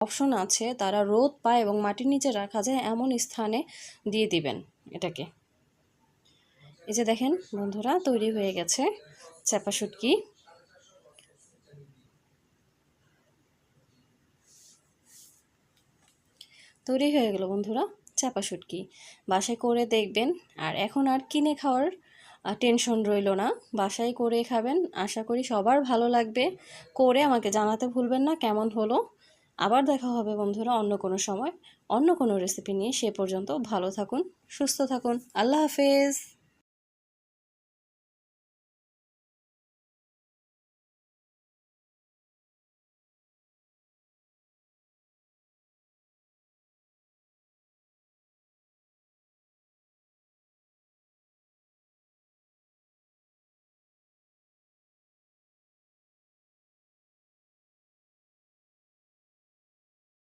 Option আছে তারা রোদ পায় এবং মাটির নিচে রাখা যায় এমন স্থানে দিয়ে দিবেন এটাকে। এই যে দেখেন বন্ধুরা, তৈরি হয়ে গেছে চাপা শুটকি। তৈরি হয়ে গেল বন্ধুরা চাপা শুটকি। বাসায় করে দেখবেন, আর এখন আর কিনে খাওয়ার টেনশন রইল না, বাসায় করে খাবেন। আশা করি সবার ভালো লাগবে। করে আমাকে জানাতে ভুলবেন না কেমন হলো। আবার দেখা হবে বন্ধুরা অন্য কোনো সময়, অন্য কোনো রেসিপি নিয়ে। সে পর্যন্ত ভালো থাকুন, সুস্থ থাকুন। আল্লাহ হাফেজ।